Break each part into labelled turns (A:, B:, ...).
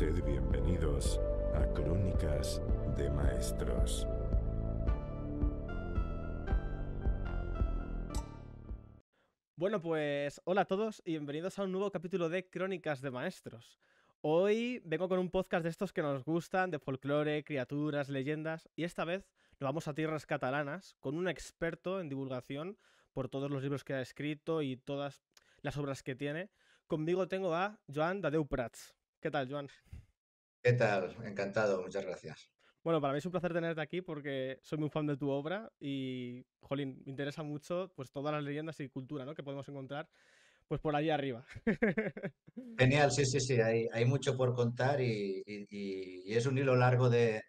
A: Sed bienvenidos a Crónicas de Maestros.
B: Bueno, pues hola a todos y bienvenidos a un nuevo capítulo de Crónicas de Maestros. Hoy vengo con un podcast de estos que nos gustan, de folclore, criaturas, leyendas, y esta vez nos vamos a tierras catalanas con un experto en divulgación por todos los libros que ha escrito y todas las obras que tiene. Conmigo tengo a Joan Dadeu Prats. ¿Qué tal, Joan?
C: ¿Qué tal? Encantado, muchas gracias.
B: Bueno, para mí es un placer tenerte aquí porque soy muy fan de tu obra y, jolín, me interesa mucho pues todas las leyendas y cultura, ¿no?, que podemos encontrar pues por allí arriba.
C: Genial, sí, sí, sí, hay mucho por contar y es un hilo largo de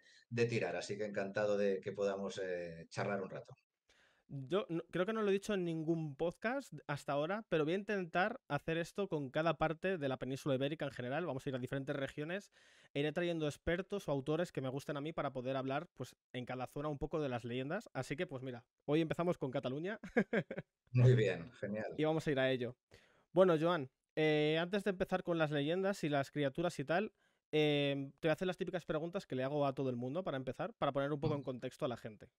C: tirar, así que encantado de que podamos charlar un rato.
B: Yo creo que no lo he dicho en ningún podcast hasta ahora, pero voy a intentar hacer esto con cada parte de la península ibérica en general. Vamos a ir a diferentes regiones e iré trayendo expertos o autores que me gusten a mí para poder hablar pues en cada zona un poco de las leyendas. Así que pues mira, hoy empezamos con Cataluña
C: Muy bien, genial.
B: y vamos a ir a ello. Bueno, Joan, antes de empezar con las leyendas y las criaturas y tal, te voy a hacer las típicas preguntas que le hago a todo el mundo para empezar, para poner un poco en contexto a la gente.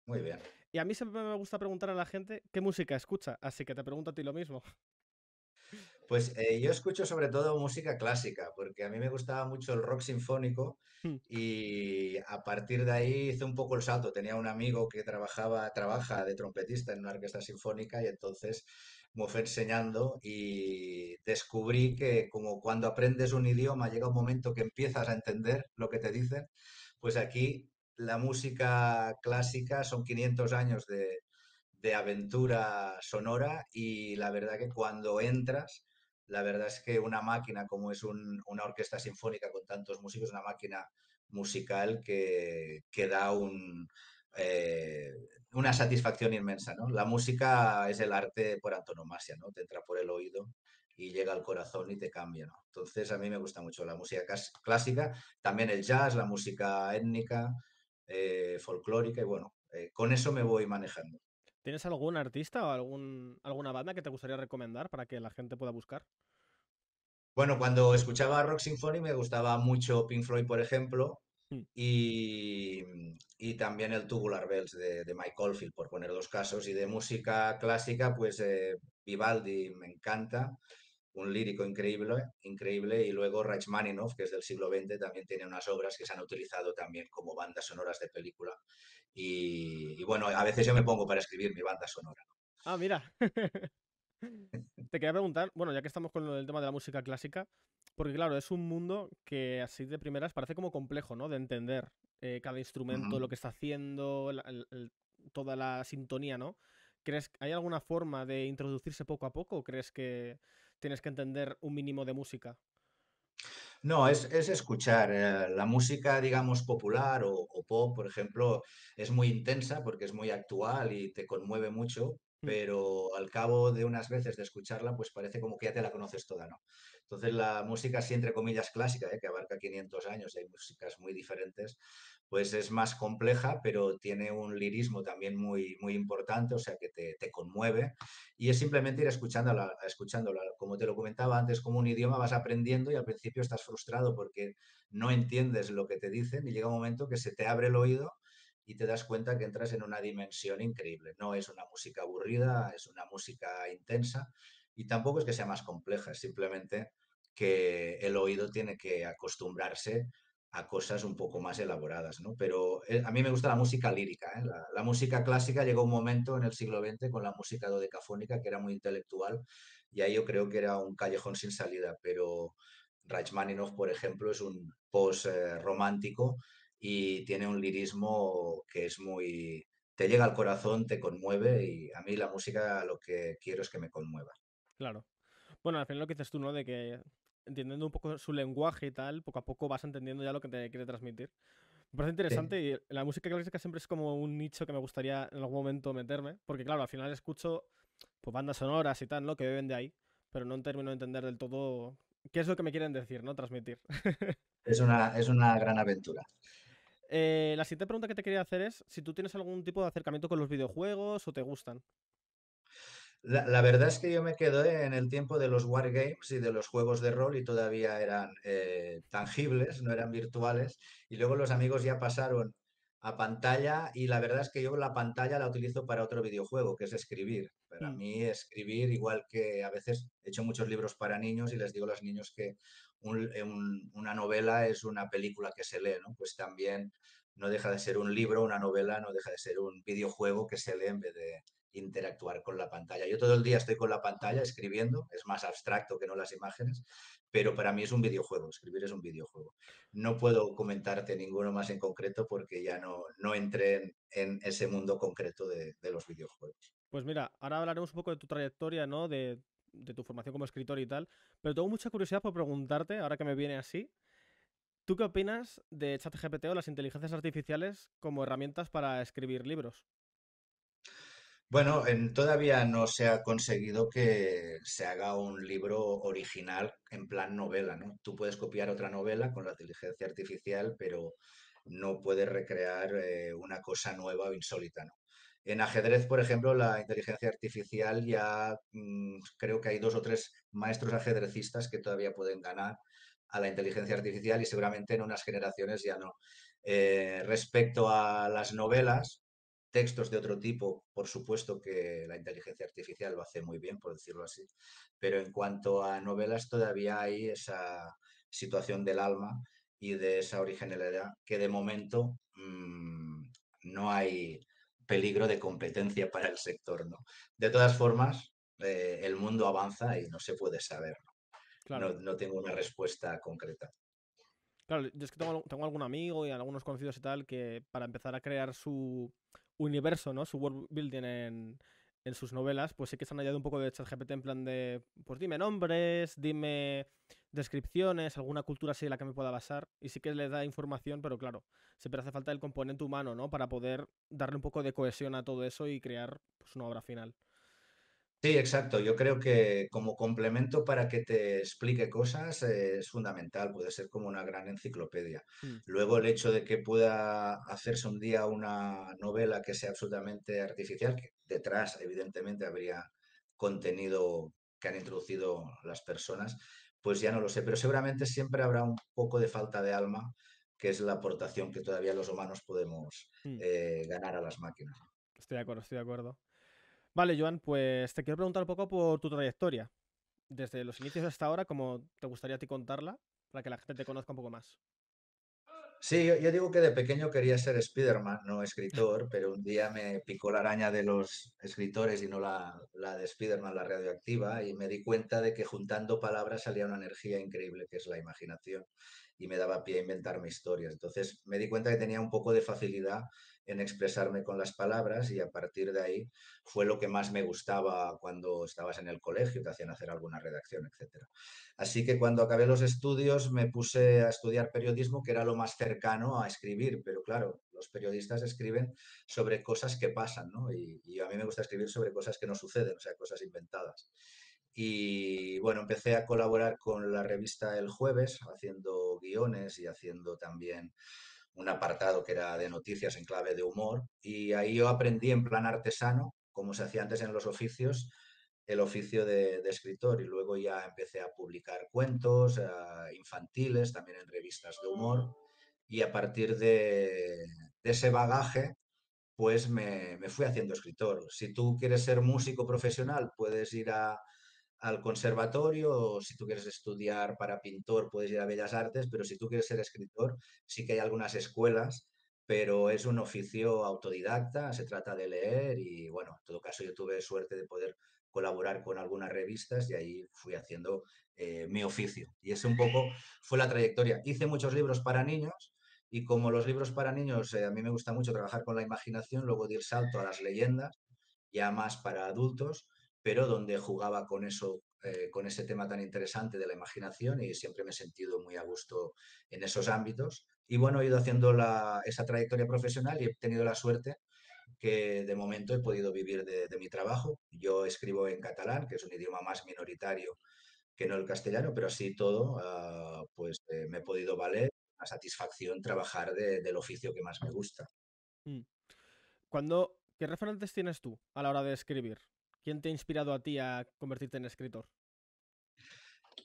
C: Muy bien.
B: Y a mí siempre me gusta preguntar a la gente qué música escucha, así que te pregunto a ti lo mismo.
C: Pues yo escucho sobre todo música clásica, porque a mí me gustaba mucho el rock sinfónico y a partir de ahí hice un poco el salto. Tenía un amigo que trabaja de trompetista en una orquesta sinfónica y entonces me fue enseñando y descubrí que como cuando aprendes un idioma llega un momento que empiezas a entender lo que te dicen, pues aquí la música clásica son 500 años de aventura sonora y la verdad que cuando entras la verdad es que una máquina como es una orquesta sinfónica con tantos músicos, una máquina musical que da eh, una satisfacción inmensa, ¿no? La música es el arte por antonomasia, ¿no? Te entra por el oído y llega al corazón y te cambia, ¿no? Entonces a mí me gusta mucho la música clásica, también el jazz, la música étnica, folclórica y bueno, con eso me voy manejando.
B: ¿Tienes algún artista o alguna banda que te gustaría recomendar para que la gente pueda buscar?
C: Bueno, cuando escuchaba rock sinfónico me gustaba mucho Pink Floyd, por ejemplo,
B: Hmm.
C: y, y también el Tubular Bells de Mike Oldfield, por poner dos casos. Y de música clásica, pues Vivaldi me encanta, un lírico increíble, increíble. Y luego Rachmaninoff, que es del siglo XX, también tiene unas obras que se han utilizado también como bandas sonoras de película. Y bueno, a veces yo me pongo para escribir mi banda sonora.
B: Ah, mira. Te quería preguntar, bueno, ya que estamos con el tema de la música clásica, porque claro, es un mundo que así de primeras parece como complejo, ¿no? De entender cada instrumento, lo
C: Ujú.
B: que está haciendo, toda la sintonía, ¿no? ¿Crees que hay alguna forma de introducirse poco a poco o crees que tienes que entender un mínimo de música?
C: No, es escuchar. La música, digamos, popular o pop, por ejemplo, es muy intensa porque es muy actual y te conmueve mucho,
B: Mm.
C: pero al cabo de unas veces de escucharla, pues parece como que ya te la conoces toda, ¿no? Entonces la música, así entre comillas, clásica, que abarca 500 años y hay músicas muy diferentes, pues es más compleja, pero tiene un lirismo también muy, muy importante, o sea que te conmueve y es simplemente ir escuchándola, escuchándola. Como te lo comentaba antes, como un idioma vas aprendiendo y al principio estás frustrado porque no entiendes lo que te dicen y llega un momento que se te abre el oído y te das cuenta que entras en una dimensión increíble. No es una música aburrida, es una música intensa y tampoco es que sea más compleja, es simplemente que el oído tiene que acostumbrarse a cosas un poco más elaboradas, ¿no? Pero a mí me gusta la música lírica, ¿eh? La música clásica llegó un momento en el siglo XX con la música dodecafónica que era muy intelectual y ahí yo creo que era un callejón sin salida, pero Rachmaninoff, por ejemplo, es un post-romántico y tiene un lirismo que es muy... te llega al corazón, te conmueve y a mí la música lo que quiero es que me conmueva.
B: Claro. Bueno, al final lo que dices tú, ¿no? De que entendiendo un poco su lenguaje y tal, poco a poco vas entendiendo ya lo que te quiere transmitir. Me parece
C: Sí.
B: interesante y la música clásica siempre es como un nicho que me gustaría en algún momento meterme, porque claro, al final escucho pues bandas sonoras y tal, ¿no? Que beben de ahí, pero no termino de entender del todo qué es lo que me quieren decir, ¿no? Transmitir.
C: Es una gran aventura.
B: La siguiente pregunta que te quería hacer es si tú tienes algún tipo de acercamiento con los videojuegos o te gustan.
C: La verdad es que yo me quedé en el tiempo de los wargames y de los juegos de rol y todavía eran tangibles, no eran virtuales. Y luego los amigos ya pasaron a pantalla y la verdad es que yo la pantalla la utilizo para otro videojuego, que es escribir. Para
B: Mm,
C: mí escribir, igual que a veces he hecho muchos libros para niños y les digo a los niños que una novela es una película que se lee, ¿no? Pues también no deja de ser un libro, una novela no deja de ser un videojuego que se lee en vez de interactuar con la pantalla. Yo todo el día estoy con la pantalla escribiendo, es más abstracto que no las imágenes, pero para mí es un videojuego, escribir es un videojuego. No puedo comentarte ninguno más en concreto porque ya no entré en ese mundo concreto de los videojuegos.
B: Pues mira, ahora hablaremos un poco de tu trayectoria, ¿no? De tu formación como escritor y tal. Pero tengo mucha curiosidad por preguntarte, ahora que me viene así, ¿tú qué opinas de ChatGPT o las inteligencias artificiales como herramientas para escribir libros?
C: Bueno, todavía no se ha conseguido que se haga un libro original en plan novela, ¿no? Tú puedes copiar otra novela con la inteligencia artificial, pero no puedes recrear una cosa nueva o insólita, ¿no? En ajedrez, por ejemplo, la inteligencia artificial ya creo que hay dos o tres maestros ajedrecistas que todavía pueden ganar a la inteligencia artificial y seguramente en unas generaciones ya no. Respecto a las novelas, textos de otro tipo, por supuesto que la inteligencia artificial lo hace muy bien, por decirlo así, pero en cuanto a novelas todavía hay esa situación del alma y de esa originalidad que de momento no hay peligro de competencia para el sector, ¿no? De todas formas, el mundo avanza y no se puede saber, ¿no?
B: Claro.
C: No tengo una respuesta concreta.
B: Claro, yo es que tengo algún amigo y algunos conocidos y tal que para empezar a crear su universo, ¿no? Su world building en sus novelas, pues sí que se han añadido un poco de ChatGPT en plan de, pues dime nombres, dime descripciones, alguna cultura así en la que me pueda basar. Y sí que le da información, pero claro, siempre hace falta el componente humano, ¿no? Para poder darle un poco de cohesión a todo eso y crear pues, una obra final.
C: Sí, exacto. Yo creo que como complemento para que te explique cosas es fundamental, puede ser como una gran enciclopedia.
B: Mm,
C: Luego el hecho de que pueda hacerse un día una novela que sea absolutamente artificial, que detrás evidentemente habría contenido que han introducido las personas, pues ya no lo sé, pero seguramente siempre habrá un poco de falta de alma, que es la aportación que todavía los humanos podemos
B: mm.
C: ganar a las máquinas.
B: Estoy de acuerdo, estoy de acuerdo. Vale, Joan, pues te quiero preguntar un poco por tu trayectoria. Desde los inicios hasta ahora, como te gustaría a ti contarla, para que la gente te conozca un poco más.
C: Sí, yo digo que de pequeño quería ser Spiderman, no escritor, pero un día me picó la araña de los escritores y no la de Spiderman, la radioactiva, y me di cuenta de que juntando palabras salía una energía increíble que es la imaginación y me daba pie a inventarme historias. Entonces me di cuenta que tenía un poco de facilidad en expresarme con las palabras y a partir de ahí fue lo que más me gustaba cuando estabas en el colegio, te hacían hacer alguna redacción, etcétera. Así que cuando acabé los estudios me puse a estudiar periodismo, que era lo más cercano a escribir, pero claro, los periodistas escriben sobre cosas que pasan, ¿no? Y a mí me gusta escribir sobre cosas que no suceden, o sea, cosas inventadas. Y bueno, empecé a colaborar con la revista El Jueves, haciendo guiones y haciendo también un apartado que era de noticias en clave de humor. Y ahí yo aprendí en plan artesano, como se hacía antes en los oficios, el oficio de escritor y luego ya empecé a publicar cuentos infantiles, también en revistas de humor y a partir de ese bagaje pues me fui haciendo escritor. Si tú quieres ser músico profesional puedes ir al conservatorio o si tú quieres estudiar para pintor puedes ir a Bellas Artes, pero si tú quieres ser escritor sí que hay algunas escuelas, pero es un oficio autodidacta, se trata de leer y bueno, en todo caso yo tuve suerte de poder colaborar con algunas revistas y ahí fui haciendo mi oficio. Y ese un poco fue la trayectoria. Hice muchos libros para niños y como los libros para niños a mí me gusta mucho trabajar con la imaginación, luego di el salto a las leyendas, ya más para adultos, pero donde jugaba con eso, con ese tema tan interesante de la imaginación y siempre me he sentido muy a gusto en esos ámbitos. Y bueno, he ido haciendo esa trayectoria profesional y he tenido la suerte que de momento he podido vivir de mi trabajo. Yo escribo en catalán, que es un idioma más minoritario que no el castellano, pero así todo, pues me he podido valer, una satisfacción trabajar del oficio que más me gusta.
B: Mm. ¿Qué referentes tienes tú a la hora de escribir? ¿Quién te ha inspirado a ti a convertirte en escritor?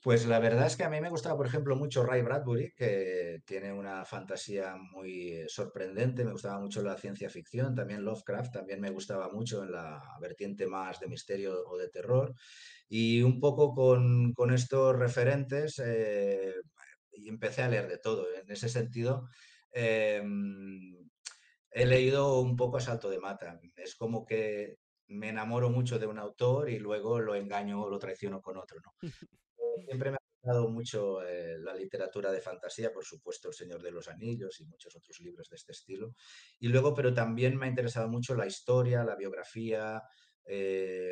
C: Pues la verdad es que a mí me gustaba, por ejemplo, mucho Ray Bradbury, que tiene una fantasía muy sorprendente. Me gustaba mucho la ciencia ficción, también Lovecraft, también me gustaba mucho en la vertiente más de misterio o de terror. Y un poco con estos referentes y empecé a leer de todo. En ese sentido, eh, he leído un poco a salto de mata. Es como que me enamoro mucho de un autor y luego lo engaño o lo traiciono con otro, ¿no? Siempre me ha gustado mucho la literatura de fantasía, por supuesto, El Señor de los Anillos y muchos otros libros de este estilo. Y luego, pero también me ha interesado mucho la historia, la biografía,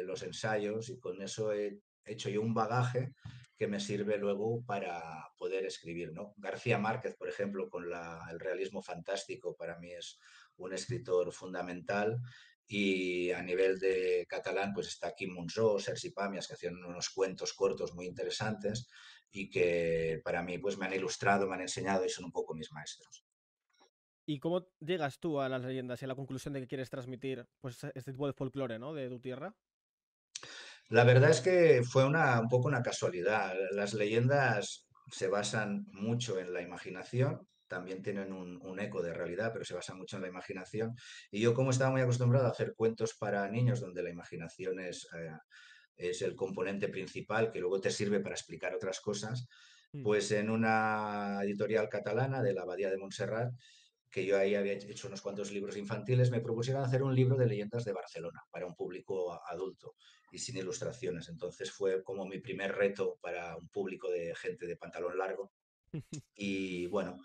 C: los ensayos, y con eso he hecho yo un bagaje que me sirve luego para poder escribir, ¿no? García Márquez, por ejemplo, con el realismo fantástico, para mí es un escritor fundamental. Y a nivel de catalán, pues está Quim Monzó, Sergi Pàmies, que hacían unos cuentos cortos muy interesantes y que para mí pues me han ilustrado, me han enseñado y son un poco mis maestros.
B: ¿Y cómo llegas tú a las leyendas y a la conclusión de que quieres transmitir pues, este tipo de folclore, ¿no? De tu tierra?
C: La verdad es que fue un poco una casualidad. Las leyendas se basan mucho en la imaginación, también tienen un eco de realidad, pero se basan mucho en la imaginación. Y yo, como estaba muy acostumbrado a hacer cuentos para niños donde la imaginación es el componente principal que luego te sirve para explicar otras cosas,
B: Mm.
C: pues en una editorial catalana de la Abadía de Montserrat, que yo ahí había hecho unos cuantos libros infantiles, me propusieron hacer un libro de leyendas de Barcelona para un público adulto y sin ilustraciones. Entonces fue como mi primer reto para un público de gente de pantalón largo. Y bueno,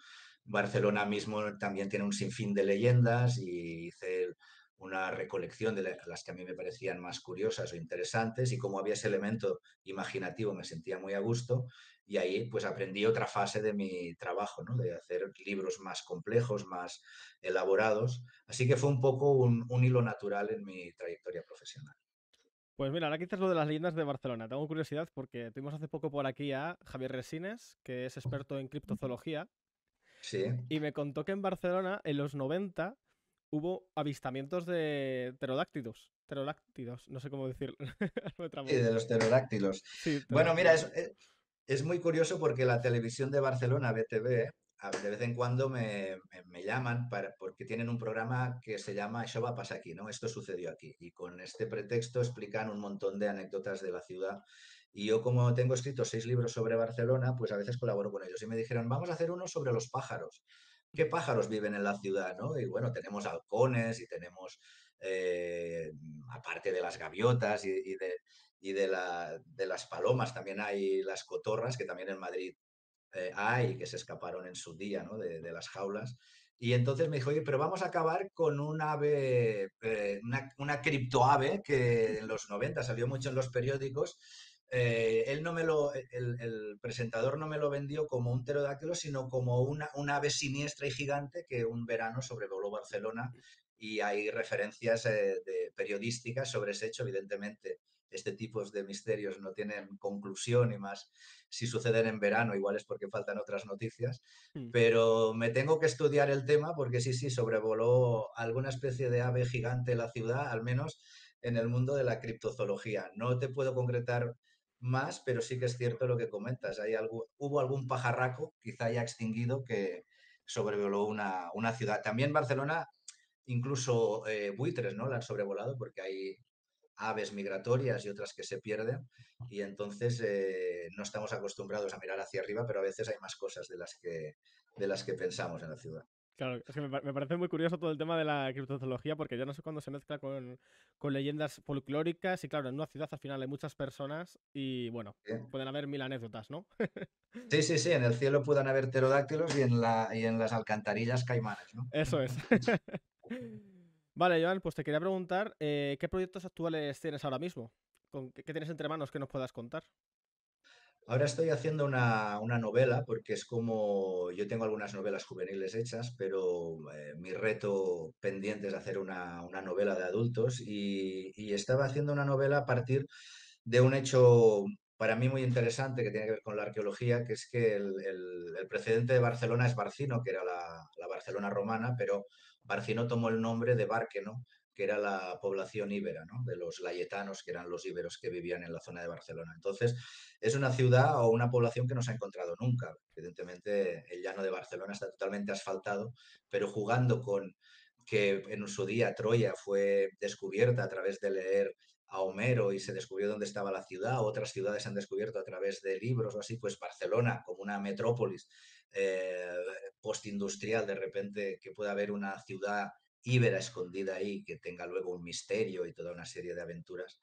C: Barcelona mismo también tiene un sinfín de leyendas y hice una recolección de las que a mí me parecían más curiosas o interesantes, y como había ese elemento imaginativo me sentía muy a gusto, y ahí pues aprendí otra fase de mi trabajo, ¿no? De hacer libros más complejos, más elaborados. Así que fue un poco un hilo natural en mi trayectoria profesional.
B: Pues mira, ahora que dices lo de las leyendas de Barcelona, tengo curiosidad porque tuvimos hace poco por aquí a Javier Resines, que es experto en criptozoología,
C: Sí,
B: y me contó que en Barcelona, en los 90, hubo avistamientos de pterodáctilos, no sé cómo decirlo, me
C: sí,
B: trabo.
C: de los pterodáctilos.
B: Sí,
C: Bueno, mira,
B: pterodáctilos.
C: es muy curioso porque la televisión de Barcelona, BTV, de vez en cuando me llaman porque tienen un programa que se llama Això va passar aquí, ¿no? Esto sucedió aquí. Y con este pretexto explican un montón de anécdotas de la ciudad. Y yo, como tengo escritos 6 libros sobre Barcelona, pues a veces colaboro con ellos. Y me dijeron, vamos a hacer uno sobre los pájaros. ¿Qué pájaros viven en la ciudad, no? Y bueno, tenemos halcones y tenemos, eh, aparte de las gaviotas y de las palomas, también hay las cotorras, que también en Madrid hay, que se escaparon en su día, ¿no? De las jaulas. Y entonces me dijo, oye, pero vamos a acabar con un ave, una criptoave que en los 90 salió mucho en los periódicos. Él no me lo, el presentador no me lo vendió como un pterodáctilo, sino como una ave siniestra y gigante que un verano sobrevoló Barcelona, y hay referencias periodísticas sobre ese hecho. Evidentemente, este tipo de misterios no tienen conclusión, y más si suceden en verano, igual es porque faltan otras noticias,
B: Mm.
C: pero me tengo que estudiar el tema porque sí, sí, sobrevoló alguna especie de ave gigante la ciudad, al menos en el mundo de la criptozoología. No te puedo concretar más, pero sí que es cierto lo que comentas. Hubo algún pajarraco, quizá ya extinguido, que sobrevoló una ciudad. También Barcelona, incluso buitres, ¿no? La han sobrevolado porque hay aves migratorias y otras que se pierden, y entonces no estamos acostumbrados a mirar hacia arriba, pero a veces hay más cosas de las que pensamos en la ciudad.
B: Claro, es que me parece muy curioso todo el tema de la criptozoología porque yo no sé cuándo se mezcla con leyendas folclóricas y claro, en una ciudad al final hay muchas personas y bueno,
C: ¿Sí?
B: pueden haber mil anécdotas, ¿no?
C: Sí, sí, sí, en el cielo puedan haber pterodáctilos y en las alcantarillas caimanes, ¿no?
B: Eso es. Vale, Joan, pues te quería preguntar, ¿qué proyectos actuales tienes ahora mismo? ¿Qué tienes entre manos que nos puedas contar?
C: Ahora estoy haciendo una novela, porque es como yo tengo algunas novelas juveniles hechas, pero mi reto pendiente es hacer una novela de adultos, y estaba haciendo una novela a partir de un hecho para mí muy interesante que tiene que ver con la arqueología, que es que el precedente de Barcelona es Barcino, que era la Barcelona romana, pero Barcino tomó el nombre de Bárqueno, que era la población íbera, ¿no? De los layetanos, que eran los íberos que vivían en la zona de Barcelona. Entonces, es una ciudad o una población que no se ha encontrado nunca. Evidentemente, el llano de Barcelona está totalmente asfaltado, pero jugando con que en su día Troya fue descubierta a través de leer a Homero y se descubrió dónde estaba la ciudad, otras ciudades se han descubierto a través de libros o así, pues Barcelona como una metrópolis eh, postindustrial, de repente que pueda haber una ciudad íbera escondida ahí, que tenga luego un misterio y toda una serie de aventuras,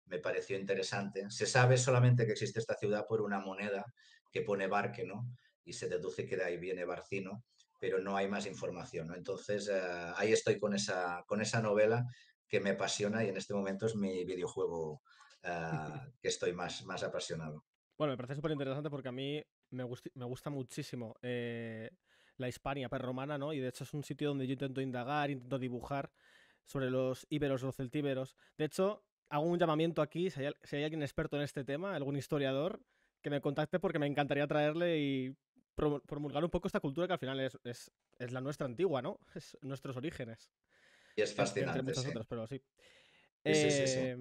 C: me pareció interesante. Se sabe solamente que existe esta ciudad por una moneda que pone Bárqueno y se deduce que de ahí viene Barcino, pero no hay más información, ¿no? Entonces, ahí estoy con esa novela que me apasiona y en este momento es mi videojuego que estoy más apasionado.
B: Bueno, me parece súper interesante porque a mí me gusta muchísimo la Hispania prerromana, ¿no? Y de hecho es un sitio donde yo intento indagar, intento dibujar sobre los íberos, los celtíberos. De hecho, hago un llamamiento aquí, si hay alguien experto en este tema, algún historiador, que me contacte porque me encantaría traerle y promulgar un poco esta cultura que al final es la nuestra antigua, ¿no? Es nuestros orígenes,
C: Y es
B: entre
C: fascinante,
B: muchas
C: sí.
B: otras, pero sí.
C: Sí, sí, sí, sí.
B: Eh,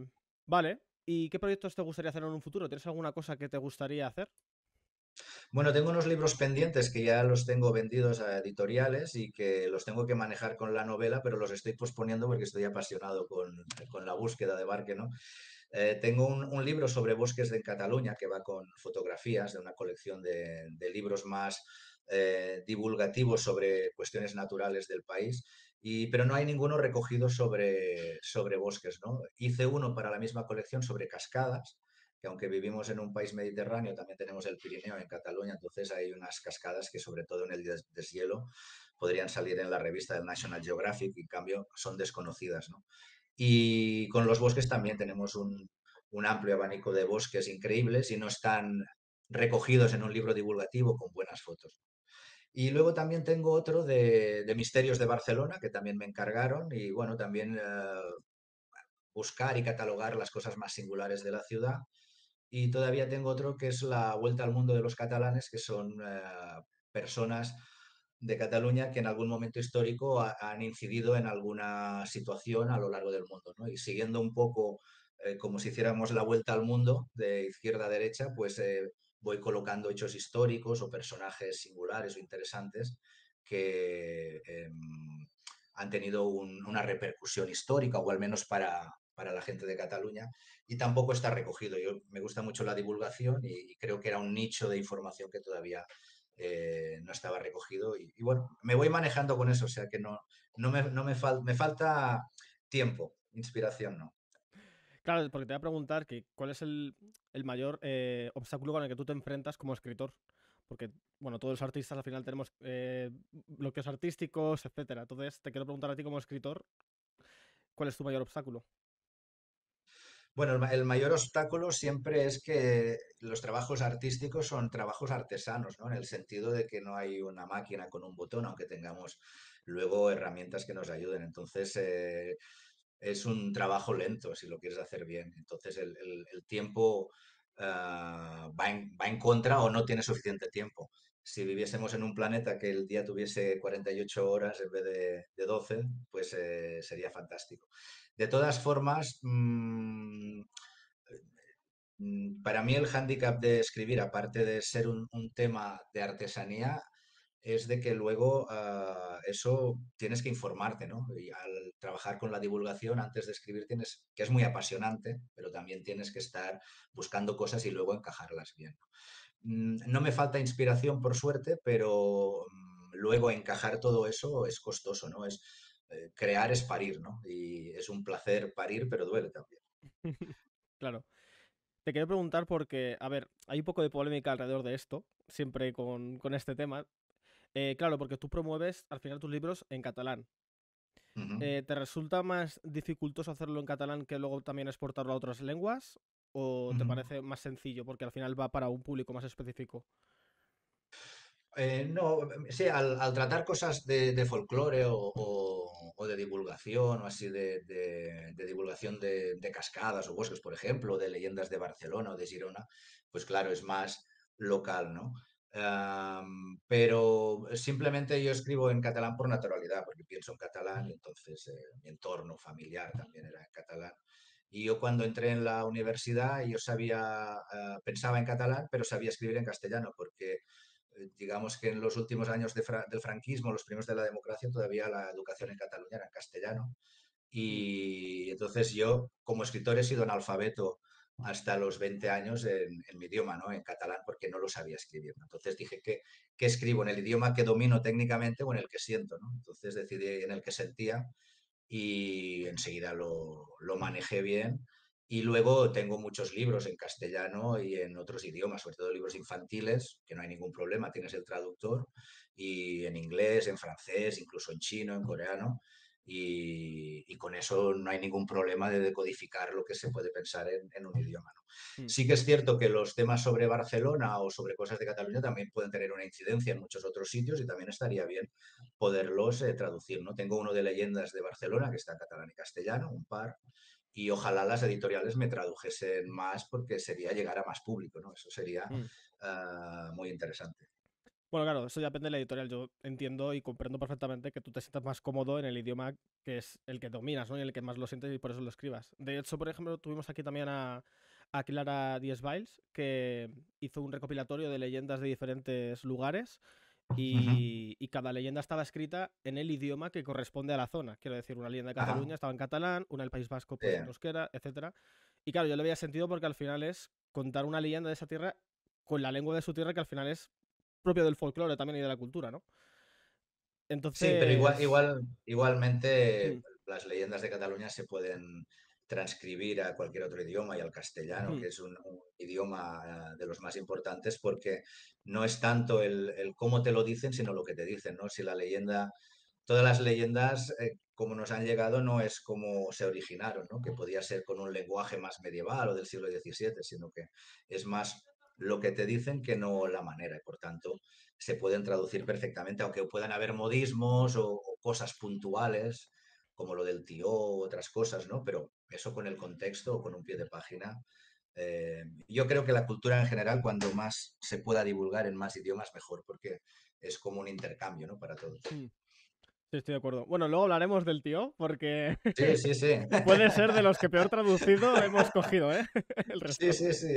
B: vale, ¿y qué proyectos te gustaría hacer en un futuro? ¿Tienes alguna cosa que te gustaría hacer?
C: Bueno, tengo unos libros pendientes que ya los tengo vendidos a editoriales y que los tengo que manejar con la novela, pero los estoy posponiendo porque estoy apasionado con la búsqueda de Barque, ¿no? Tengo un libro sobre bosques de Cataluña que va con fotografías de una colección de libros más divulgativos sobre cuestiones naturales del país, pero no hay ninguno recogido sobre bosques, ¿no? Hice uno para la misma colección sobre cascadas, que aunque vivimos en un país mediterráneo, también tenemos el Pirineo en Cataluña, entonces hay unas cascadas que sobre todo en el deshielo podrían salir en la revista del National Geographic y en cambio son desconocidas, ¿no? Y con los bosques también tenemos un amplio abanico de bosques increíbles y no están recogidos en un libro divulgativo con buenas fotos. Y luego también tengo otro de Misterios de Barcelona, que también me encargaron, y bueno, también buscar y catalogar las cosas más singulares de la ciudad. Y todavía tengo otro que es la Vuelta al Mundo de los Catalanes, que son personas de Cataluña que en algún momento histórico han incidido en alguna situación a lo largo del mundo, ¿no? Y siguiendo un poco como si hiciéramos la vuelta al mundo de izquierda a derecha, pues voy colocando hechos históricos o personajes singulares o interesantes que han tenido una repercusión histórica, o al menos para la gente de Cataluña, y tampoco está recogido. Yo me gusta mucho la divulgación y creo que era un nicho de información que todavía no estaba recogido. Y bueno, me voy manejando con eso, o sea que me falta tiempo, inspiración, ¿no?
B: Claro, porque te voy a preguntar que cuál es el mayor obstáculo con el que tú te enfrentas como escritor. Porque, bueno, todos los artistas al final tenemos bloqueos artísticos, etcétera. Entonces, te quiero preguntar a ti como escritor, ¿cuál es tu mayor obstáculo?
C: Bueno, el mayor obstáculo siempre es que los trabajos artísticos son trabajos artesanos, ¿no? En el sentido de que no hay una máquina con un botón, aunque tengamos luego herramientas que nos ayuden. Entonces, es un trabajo lento si lo quieres hacer bien. Entonces, el tiempo va en contra o no tiene suficiente tiempo. Si viviésemos en un planeta que el día tuviese 48 horas en vez de 12, pues sería fantástico. De todas formas, para mí el hándicap de escribir, aparte de ser un tema de artesanía, es de que luego eso tienes que informarte, ¿no? Y al trabajar con la divulgación, antes de escribir tienes, que es muy apasionante, pero también tienes que estar buscando cosas y luego encajarlas bien. No me falta inspiración, por suerte, pero luego encajar todo eso es costoso, ¿no? Crear es parir, ¿no? Y es un placer parir, pero duele también.
B: Claro. Te quiero preguntar porque, a ver, hay un poco de polémica alrededor de esto, siempre con este tema. Claro, porque tú promueves al final tus libros en catalán.
C: Ujú.
B: ¿Te resulta más dificultoso hacerlo en catalán que luego también exportarlo a otras lenguas? ¿O te
C: Ujú.
B: parece más sencillo porque al final va para un público más específico?
C: No, sí, al tratar cosas de folclore o de divulgación o así de divulgación de cascadas o bosques, por ejemplo, de leyendas de Barcelona o de Girona, pues claro, es más local, ¿no? Pero simplemente yo escribo en catalán por naturalidad, porque pienso en catalán y entonces mi entorno familiar también era en catalán. Y yo cuando entré en la universidad, yo pensaba en catalán, pero sabía escribir en castellano, porque digamos que en los últimos años del franquismo, los primeros de la democracia, todavía la educación en Cataluña era en castellano.
B: Mm,
C: Y entonces yo, como escritor, he sido analfabeto hasta los 20 años en mi idioma, ¿no? En catalán, porque no lo sabía escribir, ¿no? Entonces dije que escribo en el idioma que domino técnicamente o en el que siento, ¿no? Entonces decidí en el que sentía y enseguida lo manejé bien. Y luego tengo muchos libros en castellano y en otros idiomas, sobre todo libros infantiles, que no hay ningún problema, tienes el traductor, y en inglés, en francés, incluso en chino, en coreano, y con eso no hay ningún problema de decodificar lo que se puede pensar en un idioma, ¿no?
B: mm,
C: Sí que es cierto que los temas sobre Barcelona o sobre cosas de Cataluña también pueden tener una incidencia en muchos otros sitios y también estaría bien poderlos traducir, ¿no? Tengo uno de leyendas de Barcelona que está en catalán y castellano, un par, y ojalá las editoriales me tradujesen más porque sería llegar a más público, ¿no? Eso sería
B: mm.
C: muy interesante.
B: Bueno, claro, eso ya depende de la editorial. Yo entiendo y comprendo perfectamente que tú te sientas más cómodo en el idioma que es el que dominas, ¿no? Y en el que más lo sientes y por eso lo escribas. De hecho, por ejemplo, tuvimos aquí también a Clara Diez-Biles, que hizo un recopilatorio de leyendas de diferentes lugares
C: Ujú.
B: y cada leyenda estaba escrita en el idioma que corresponde a la zona. Quiero decir, una leyenda de
C: Ajá.
B: Cataluña estaba en catalán, una del País Vasco pues en
C: Eh,
B: euskera, etcétera. Y claro, yo le veía sentido porque al final es contar una leyenda de esa tierra con la lengua de su tierra que al final es propio del folclore también y de la cultura, ¿no?
C: Sí, pero
B: Entonces,
C: igualmente
B: mm,
C: las leyendas de Cataluña se pueden transcribir a cualquier otro idioma y al castellano,
B: mm,
C: que es un idioma de los más importantes porque no es tanto el cómo te lo dicen, sino lo que te dicen, ¿no? Si la leyenda, todas las leyendas, como nos han llegado, no es como se originaron, ¿no? Que podía ser con un lenguaje más medieval o del siglo XVII, sino que es más lo que te dicen que no la manera. Y por tanto, se pueden traducir perfectamente, aunque puedan haber modismos o cosas puntuales, como lo del tío u otras cosas, ¿no? Pero eso con el contexto o con un pie de página. Yo creo que la cultura en general, cuando más se pueda divulgar en más idiomas, mejor, porque es como un intercambio, ¿no? Para todos.
B: mm, sí, estoy de acuerdo. Bueno, luego hablaremos del tío, porque
C: Sí, sí, sí.
B: puede ser de los que peor traducido hemos cogido, ¿eh? El
C: Sí,
B: resto.
C: sí, sí.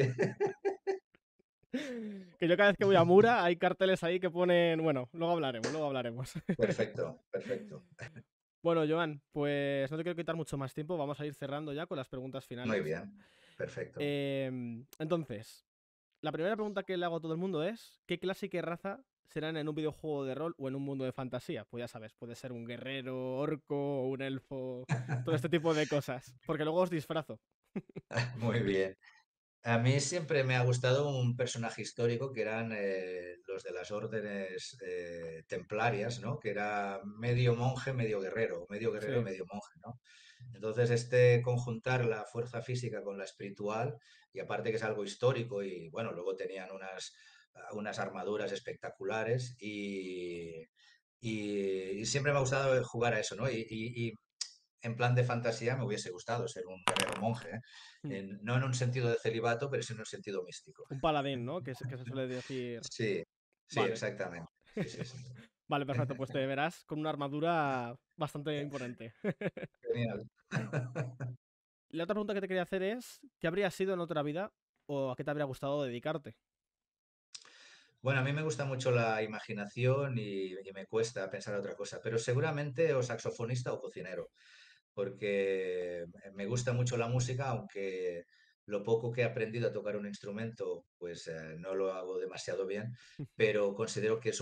B: Que yo cada vez que voy a Mura hay carteles ahí que ponen. Bueno, luego hablaremos, luego hablaremos.
C: Perfecto, perfecto.
B: Bueno, Joan, pues no te quiero quitar mucho más tiempo. Vamos a ir cerrando ya con las preguntas
C: Muy
B: finales.
C: bien, perfecto.
B: Entonces, la primera pregunta que le hago a todo el mundo es: ¿qué clase y qué raza serán en un videojuego de rol o en un mundo de fantasía? Pues ya sabes, puede ser un guerrero, orco, un elfo, todo este tipo de cosas. Porque luego os disfrazo.
C: Muy bien. A mí siempre me ha gustado un personaje histórico que eran los de las órdenes templarias, ¿no? Que era medio guerrero,
B: Sí.
C: medio monje, ¿no? Entonces, este conjuntar la fuerza física con la espiritual, y aparte que es algo histórico, y bueno, luego tenían unas armaduras espectaculares, y siempre me ha gustado jugar a eso, ¿no? Y en plan de fantasía me hubiese gustado ser un guerrero monje, ¿eh?
B: Mm.
C: No en un sentido de celibato, pero sí en un sentido místico.
B: Un paladín, ¿no? Que se suele decir.
C: Sí, sí,
B: Vale.
C: exactamente. Sí, sí, sí.
B: Vale, perfecto. Pues te verás con una armadura bastante imponente.
C: Genial.
B: La otra pregunta que te quería hacer es: ¿qué habrías sido en otra vida o a qué te habría gustado dedicarte?
C: Bueno, a mí me gusta mucho la imaginación y me cuesta pensar otra cosa, pero seguramente o saxofonista o cocinero, porque me gusta mucho la música, aunque lo poco que he aprendido a tocar un instrumento, pues no lo hago demasiado bien, pero considero que es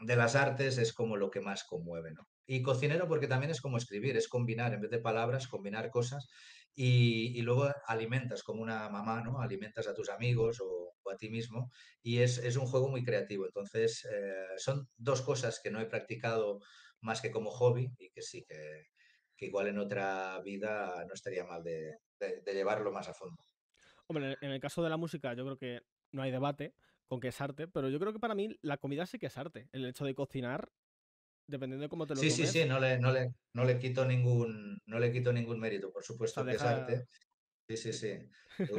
C: de las artes, es como lo que más conmueve, ¿no? Y cocinero porque también es como escribir, es combinar, en vez de palabras, combinar cosas y luego alimentas como una mamá, ¿no? Alimentas a tus amigos o a ti mismo y es un juego muy creativo. Entonces, son dos cosas que no he practicado más que como hobby y que sí, que igual en otra vida no estaría mal de llevarlo más a fondo.
B: Hombre, en el caso de la música, yo creo que no hay debate con que es arte, pero yo creo que para mí la comida sí que es arte. El hecho de cocinar, dependiendo de cómo te lo
C: Sí, sí, sí,
B: tomes,
C: no le quito ningún mérito, por
B: o sea,
C: supuesto que es
B: deja,
C: arte. Sí, sí, sí.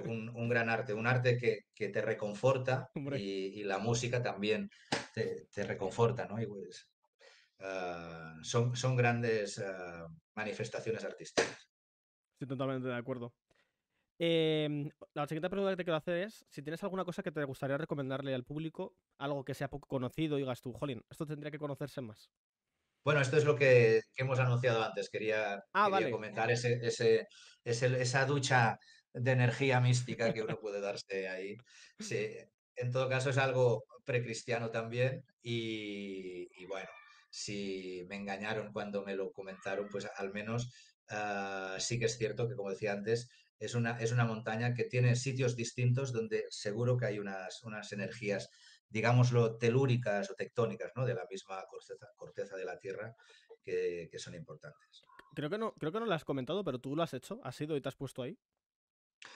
C: Un gran arte, un arte que te reconforta
B: Hombre,
C: y la música también te reconforta, ¿no? Y pues, son grandes manifestaciones artísticas.
B: estoy totalmente de acuerdo. La siguiente pregunta que te quiero hacer es si tienes alguna cosa que te gustaría recomendarle al público, algo que sea poco conocido y digas tú, jolín, esto tendría que conocerse más.
C: Bueno, esto es lo que hemos anunciado antes.
B: Ah,
C: Quería
B: vale.
C: comentar esa ducha de energía mística que uno puede darse ahí. Sí, en todo caso es algo precristiano también y bueno, si me engañaron cuando me lo comentaron, pues al menos sí que es cierto que, como decía antes, es una montaña que tiene sitios distintos donde seguro que hay unas energías digámoslo, telúricas o tectónicas, ¿no? De la misma corteza de la Tierra que son importantes.
B: Creo que no lo has comentado, pero tú lo has hecho, has ido y te has puesto ahí.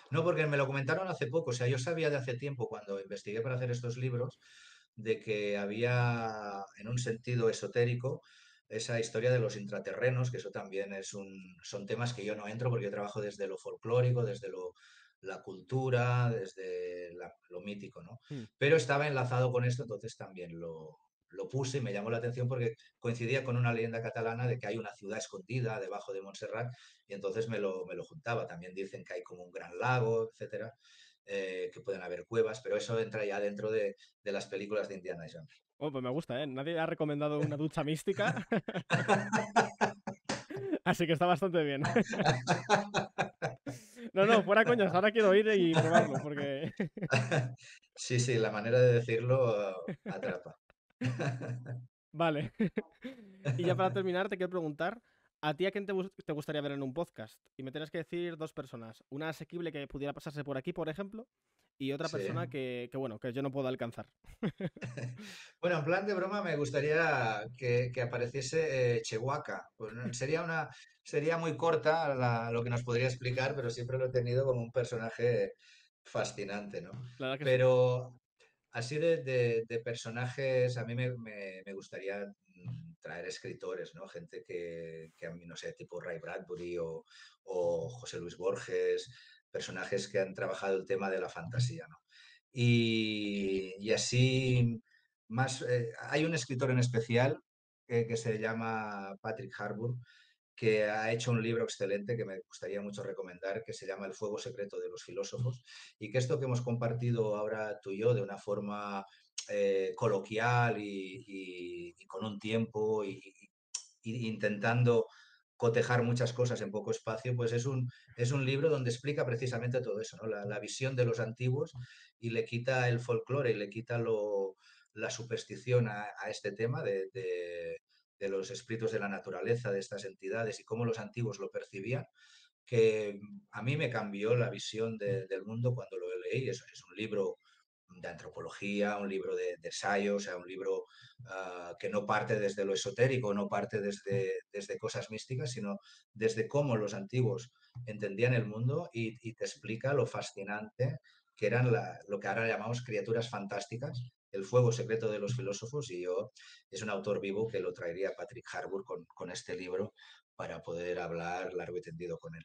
C: No, porque me lo comentaron hace poco, o sea, yo sabía de hace tiempo cuando investigué para hacer estos libros de que había, en un sentido esotérico, esa historia de los intraterrenos, que eso también son temas que yo no entro porque yo trabajo desde lo folclórico, la cultura, desde lo mítico, ¿no?
B: Mm.
C: Pero estaba enlazado con esto, entonces también lo puse y me llamó la atención porque coincidía con una leyenda catalana de que hay una ciudad escondida debajo de Montserrat y entonces me lo juntaba. También dicen que hay como un gran lago, etcétera, que pueden haber cuevas, pero eso entra ya dentro de las películas de Indiana Jones.
B: Oh, pues me gusta, ¿eh? Nadie ha recomendado una ducha mística, así que está bastante bien. No, no, fuera coñas, ahora quiero ir y probarlo, porque...
C: Sí, sí, la manera de decirlo atrapa.
B: Vale. Y ya para terminar, te quiero preguntar, ¿a ti a quién te gustaría ver en un podcast? Y me tienes que decir dos personas. Una asequible que pudiera pasarse por aquí, por ejemplo, y otra
C: Sí.
B: persona bueno, que yo no puedo alcanzar.
C: Bueno, en plan de broma me gustaría que apareciese Chewbacca. Pues sería muy corta lo que nos podría explicar, pero siempre lo he tenido como un personaje fascinante, ¿no?
B: La verdad que sí.
C: Pero así de personajes, a mí me gustaría traer escritores, ¿no? Gente que a mí, no sé, tipo Ray Bradbury o José Luis Borges, personajes que han trabajado el tema de la fantasía, ¿no? Y así, hay un escritor en especial que se llama Patrick Harbour, que ha hecho un libro excelente que me gustaría mucho recomendar, que se llama El fuego secreto de los filósofos, y que esto que hemos compartido ahora tú y yo de una forma coloquial y con un tiempo y intentando cotejar muchas cosas en poco espacio, pues es un libro donde explica precisamente todo eso, ¿no? La visión de los antiguos y le quita el folclore y le quita la superstición a este tema de los espíritus de la naturaleza, de estas entidades y cómo los antiguos lo percibían, que a mí me cambió la visión del mundo cuando lo leí. Es un libro de antropología, un libro de ensayo, o sea, un libro que no parte desde lo esotérico, no parte desde cosas místicas, sino desde cómo los antiguos entendían el mundo y te explica lo fascinante que eran lo que ahora llamamos criaturas fantásticas, el fuego secreto de los filósofos, y yo es un autor vivo que lo traería Patrick Harbour con este libro para poder hablar largo y tendido con él.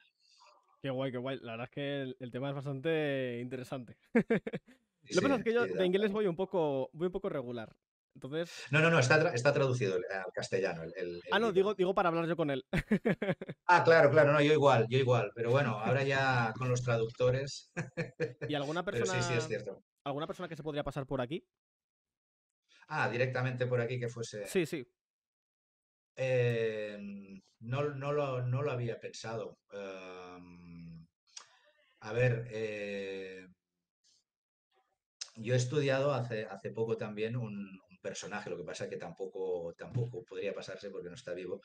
B: Qué guay, qué guay. La verdad es que el tema es bastante interesante.
C: Sí,
B: Lo que
C: sí,
B: pasa es que yo
C: sí,
B: de inglés voy un poco regular. Entonces...
C: no, no, no, está traducido al castellano
B: Ah,
C: el
B: no,
C: libro.
B: digo para hablar yo con él.
C: Ah, claro, claro, no, yo igual, pero bueno, ahora ya con los traductores,
B: ¿Y
C: pero sí, sí, es cierto.
B: alguna persona que se podría pasar por aquí?
C: Ah, directamente por aquí que fuese.
B: Sí, sí.
C: Eh, no lo había pensado. A ver, yo he estudiado hace poco también un personaje, lo que pasa que tampoco podría pasarse porque no está vivo,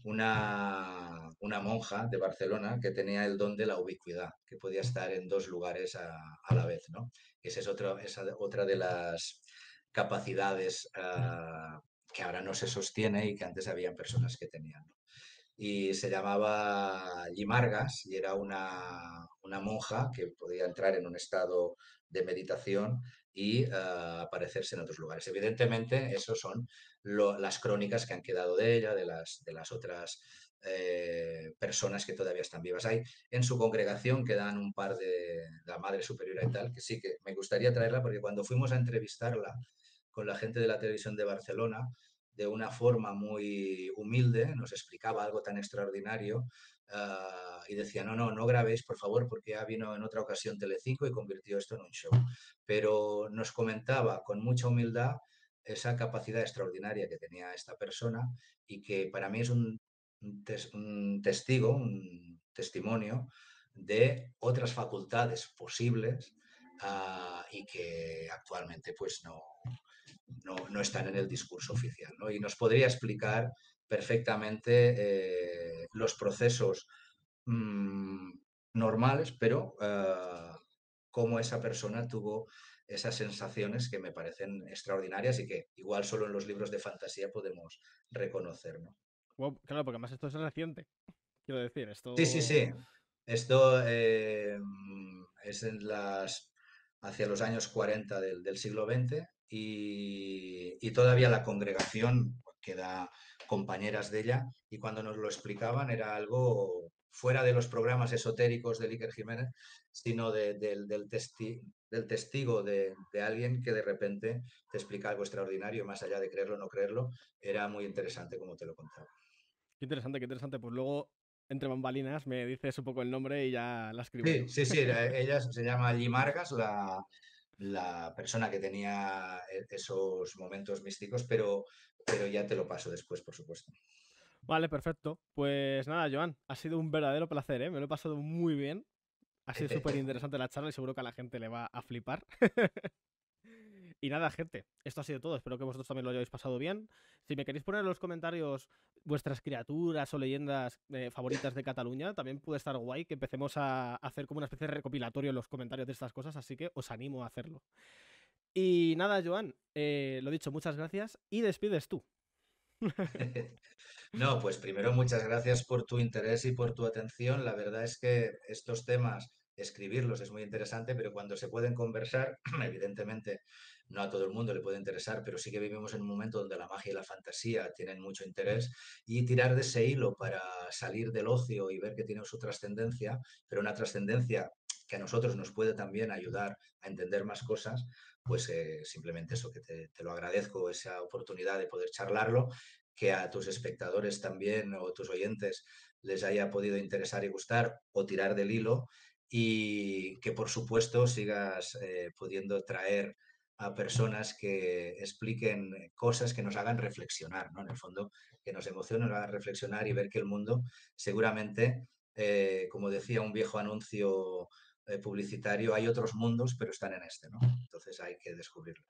C: una monja de Barcelona que tenía el don de la ubicuidad, que podía estar en dos lugares a la vez, ¿no? Esa otra de las capacidades que ahora no se sostiene y que antes habían personas que tenían, ¿no? Y se llamaba Yimargas y era una monja que podía entrar en un estado de meditación y aparecerse en otros lugares. Evidentemente, esos son las crónicas que han quedado de ella, de las otras personas que todavía están vivas. Hay en su congregación quedan un par de la Madre Superiora y tal, que sí que me gustaría traerla porque cuando fuimos a entrevistarla con la gente de la televisión de Barcelona, de una forma muy humilde, nos explicaba algo tan extraordinario y decía, no grabéis, por favor, porque ya vino en otra ocasión Telecinco y convirtió esto en un show. Pero nos comentaba con mucha humildad esa capacidad extraordinaria que tenía esta persona y que para mí es un testigo, un testimonio de otras facultades posibles y que actualmente pues no están en el discurso oficial, ¿no? Y nos podría explicar perfectamente los procesos mmm, normales, pero cómo esa persona tuvo esas sensaciones que me parecen extraordinarias y que igual solo en los libros de fantasía podemos reconocer, ¿no?
B: Wow, claro, porque además esto es reciente. Quiero decir,
C: Sí, sí,
B: esto...
C: sí. Esto es hacia los años 40 del siglo XX y todavía la congregación queda compañeras de ella y cuando nos lo explicaban era algo fuera de los programas esotéricos de Iker Jiménez, sino del testigo de alguien que de repente te explica algo extraordinario, más allá de creerlo o no creerlo, era muy interesante como te lo contaba.
B: Qué interesante, qué interesante. Pues luego, entre bambalinas, me dices un poco el nombre y ya la escribo
C: Sí,
B: yo.
C: sí, sí, ella se llama Lee Margas, la persona que tenía esos momentos místicos, pero ya te lo paso después, por supuesto.
B: Vale, perfecto. Pues nada, Joan, ha sido un verdadero placer, ¿eh? Me lo he pasado muy bien. Ha sido súper interesante la charla y seguro que a la gente le va a flipar. Y nada, gente, esto ha sido todo. Espero que vosotros también lo hayáis pasado bien. Si me queréis poner en los comentarios vuestras criaturas o leyendas favoritas de Cataluña, también puede estar guay que empecemos a hacer como una especie de recopilatorio en los comentarios de estas cosas, así que os animo a hacerlo. Y nada, Joan, lo dicho, muchas gracias y despides tú.
C: No, pues primero muchas gracias por tu interés y por tu atención. La verdad es que estos temas, escribirlos es muy interesante, pero cuando se pueden conversar, evidentemente no a todo el mundo le puede interesar, pero sí que vivimos en un momento donde la magia y la fantasía tienen mucho interés y tirar de ese hilo para salir del ocio y ver que tiene su trascendencia, pero una trascendencia que a nosotros nos puede también ayudar a entender más cosas, pues simplemente eso, que te lo agradezco, esa oportunidad de poder charlarlo, que a tus espectadores también o tus oyentes les haya podido interesar y gustar o tirar del hilo y que por supuesto sigas pudiendo traer a personas que expliquen cosas que nos hagan reflexionar, ¿no? En el fondo, que nos emocionen, nos hagan reflexionar y ver que el mundo seguramente, como decía un viejo anuncio publicitario, hay otros mundos, pero están en este, ¿no? Entonces hay que descubrirlo.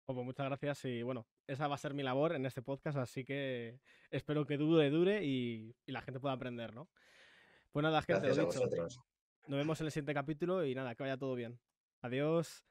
B: Pues muchas gracias y bueno, esa va a ser mi labor en este podcast, así que espero que dure y la gente pueda aprender, ¿no? Pues nada, gente, lo
C: Gracias a
B: dicho,
C: vosotros.
B: nos vemos en el siguiente capítulo y nada, que vaya todo bien. Adiós.